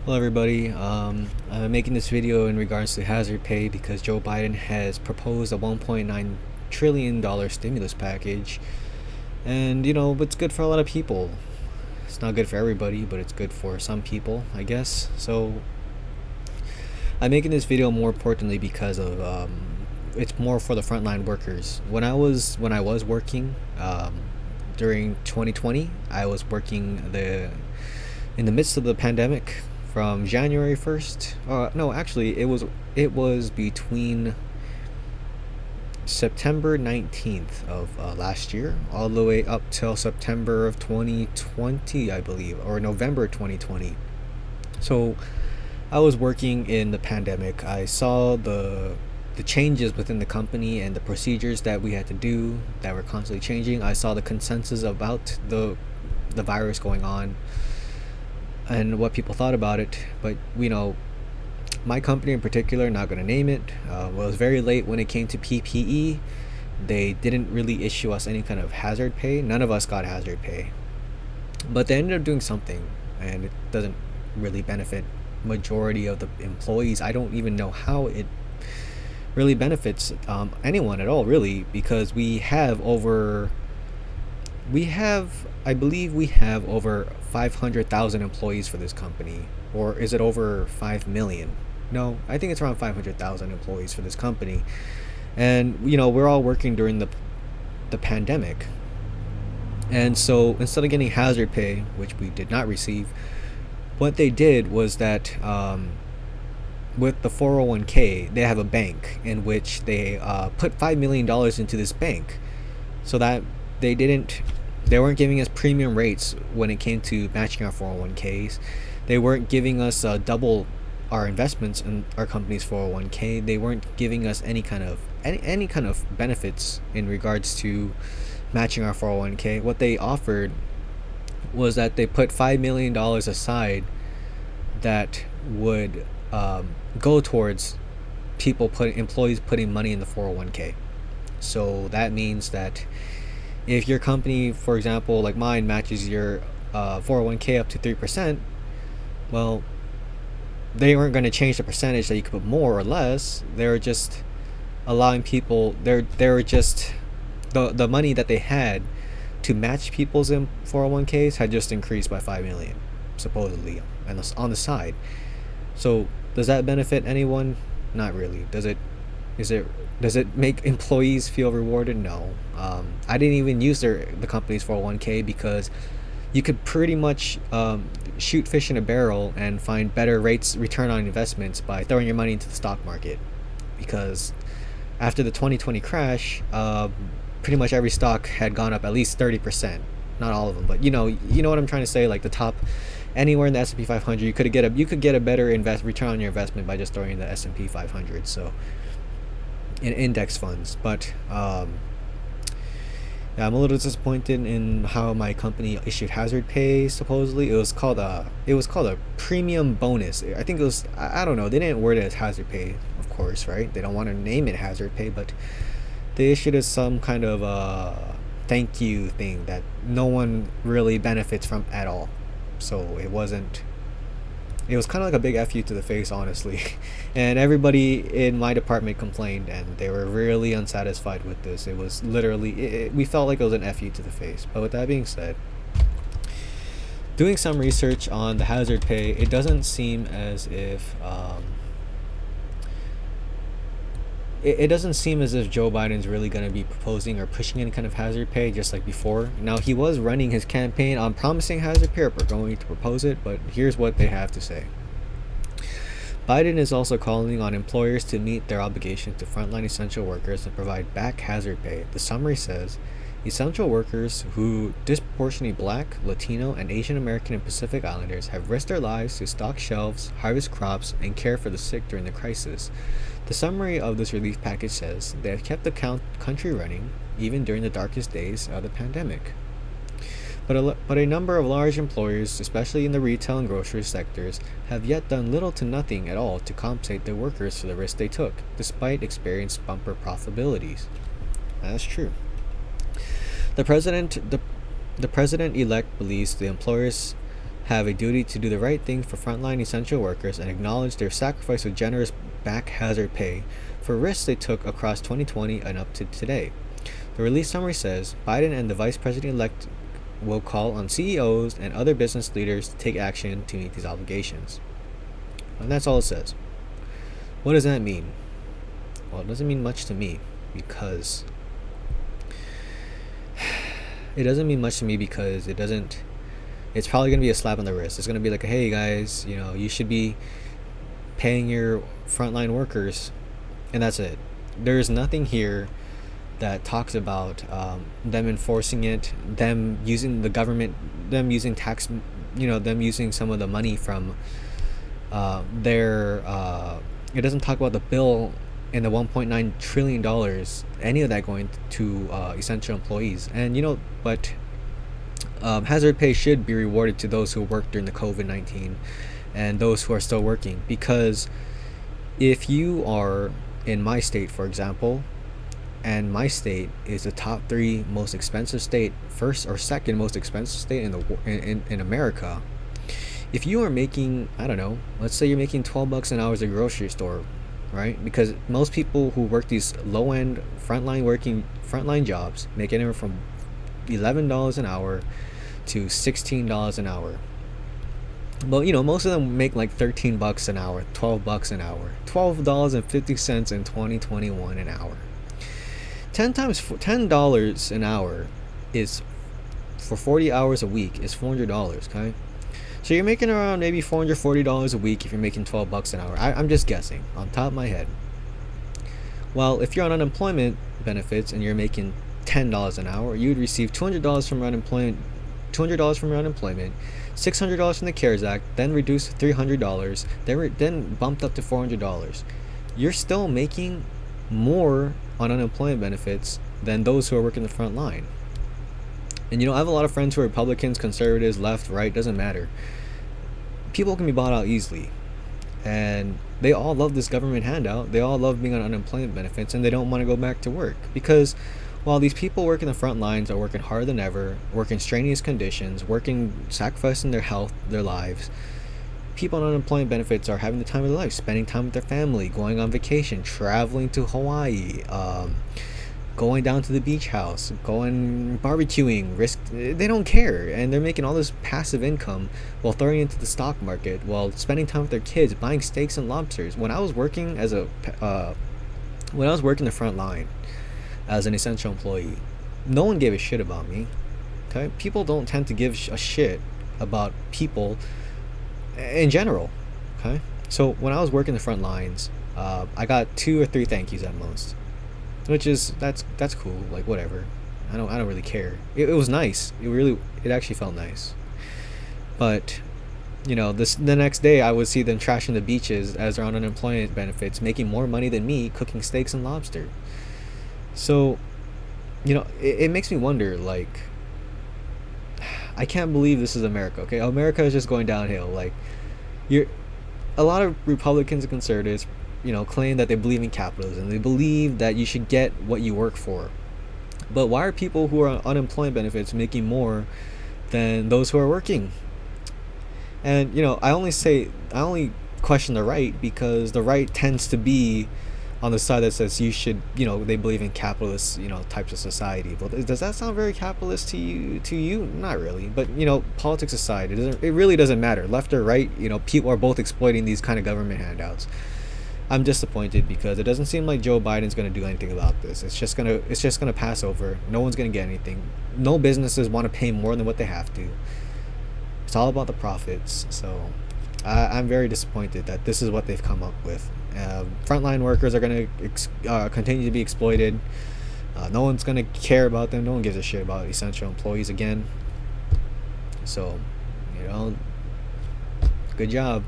Hello, everybody. I'm making this video in regards to hazard pay because Joe Biden has proposed a $1.9 trillion stimulus package, and it's good for a lot of people. It's not good for everybody, but it's good for some people, I guess. So I'm making this video more importantly because of it's more for the frontline workers. When I was working during 2020, I was working in the midst of the pandemic from January 1st. No, actually, it was between September 19th of last year all the way up till September of 2020, I believe, or November 2020. So I was working in the pandemic. I saw the changes within the company and the procedures that we had to do that were constantly changing. I saw the consensus about the virus going on and what people thought about it. But my company in particular, not going to name it, was very late when it came to PPE. They didn't really issue us any kind of hazard pay. None of us got hazard pay, but they ended up doing something, and it doesn't really benefit majority of the employees. I don't even know how it really benefits anyone at all, really, because I believe we have over 500,000 employees for this company. Or is it over 5 million? No, I think it's around 500,000 employees for this company. And, we're all working during the pandemic. And so instead of getting hazard pay, which we did not receive, what they did was that with the 401k, they have a bank in which they put $5 million into this bank so that they weren't giving us premium rates when it came to matching our 401ks. They weren't giving us double our investments in our company's 401k. They weren't giving us any kind of benefits in regards to matching our 401k. What they offered was that they put $5 million aside that would go towards employees putting money in the 401k. So that means that if your company, for example, like mine, matches your 401k up to 3%, well, they weren't going to change the percentage that you could put more or less. They were just allowing people. They were just the money that they had to match people's 401ks had just increased by 5 million, supposedly, and on the side. So does that benefit anyone? Not really. Does it make employees feel rewarded? No. I didn't even use the company's 401k because you could pretty much shoot fish in a barrel and find better return on investments by throwing your money into the stock market. Because after the 2020 crash, pretty much every stock had gone up at least 30%. Not all of them, but you know what I'm trying to say. Like the top, anywhere in the S&P 500, you could get a better return on your investment by just throwing in the S&P 500. So in index funds. But yeah, I'm a little disappointed in how my company issued hazard pay. Supposedly, it was called a premium bonus. I think it was, I don't know. They didn't word it as hazard pay, of course, right? They don't want to name it hazard pay, but they issued us some kind of thank you thing that no one really benefits from at all. So it was kind of like a big F you to the face, honestly. And everybody in my department complained, and they were really unsatisfied with this. It was literally, we felt like it was an F you to the face. But with that being said, doing some research on the hazard pay, it doesn't seem as if it doesn't seem as if Joe Biden's really going to be proposing or pushing any kind of hazard pay just like before. Now, he was running his campaign on promising hazard pay, or going to propose it, but here's what they have to say. Biden is also calling on employers to meet their obligations to frontline essential workers and provide back hazard pay. The summary says, essential workers who disproportionately Black, Latino, and Asian American and Pacific Islanders have risked their lives to stock shelves, harvest crops, and care for the sick during the crisis. The summary of this relief package says they have kept the country running even during the darkest days of the pandemic. But a number of large employers, especially in the retail and grocery sectors, have yet done little to nothing at all to compensate their workers for the risk they took, despite experienced bumper profitabilities. That's true. The president-elect believes the employers have a duty to do the right thing for frontline essential workers and acknowledge their sacrifice with generous back hazard pay for risks they took across 2020 and up to today. The release summary says Biden and the Vice President elect will call on CEOs and other business leaders to take action to meet these obligations. And that's all it says. What does that mean? Well, it doesn't mean much to me because it's probably going to be a slap on the wrist. It's going to be like, hey guys, you should be paying your frontline workers, and that's it. There's nothing here that talks about them enforcing it, them using the government, them using tax, them using some of the money from their. It doesn't talk about the bill and the $1.9 trillion, any of that going to essential employees. And but hazard pay should be rewarded to those who worked during the COVID-19 and those who are still working, because if you are in my state, for example, and my state is the top 3 most expensive state, first or second most expensive state in America. If you are making, I don't know, let's say you're making $12 an hour at a grocery store, right? Because most people who work these low-end frontline jobs make anywhere from $11 an hour to $16 an hour. But most of them make like $13 an hour, $12 an hour, $12.50 in 2021 an hour. $10 an hour is for 40 hours a week is $400. Okay, so you're making around maybe $440 a week if you're making $12 an hour. I'm just guessing on top of my head. Well, if you're on unemployment benefits and you're making $10 an hour, you'd receive $200 from your unemployment, $600 from the CARES Act, then reduced to $300, then bumped up to $400. You're still making more on unemployment benefits than those who are working the front line. And I have a lot of friends who are Republicans, conservatives, left, right, doesn't matter. People can be bought out easily, and they all love this government handout. They all love being on unemployment benefits, and they don't want to go back to work, because while these people working the front lines are working harder than ever, working strenuous conditions, sacrificing their health, their lives, people on unemployment benefits are having the time of their life, spending time with their family, going on vacation, traveling to Hawaii, going down to the beach house, going barbecuing, they don't care, and they're making all this passive income while throwing it into the stock market, while spending time with their kids, buying steaks and lobsters. When I was working the front line as an essential employee, no one gave a shit about me. Okay, people don't tend to give a shit about people in general. Okay, so when I was working the front lines, I got 2 or 3 thank yous at most, which is that's cool, like whatever. I don't really care. It was nice. It actually felt nice. But the next day I would see them trashing the beaches as they're on unemployment benefits, making more money than me cooking steaks and lobster. So it makes me wonder, like, I can't believe this is America. Okay, America is just going downhill. Like, a lot of Republicans and conservatives claim that they believe in capitalism. They believe that you should get what you work for. But why are people who are on unemployment benefits making more than those who are working? And I only question the right because the right tends to be on the side that says you should, they believe in capitalist, types of society. But does that sound very capitalist to you? Not really. But politics aside, it really doesn't matter. Left or right, people are both exploiting these kind of government handouts. I'm disappointed because it doesn't seem like Joe Biden's going to do anything about this. It's just gonna pass over. No one's going to get anything. No businesses want to pay more than what they have to. It's all about the profits. So I'm very disappointed that this is what they've come up with. Frontline workers are going to continue to be exploited. No one's going to care about them. No one gives a shit about essential employees again. So, good job.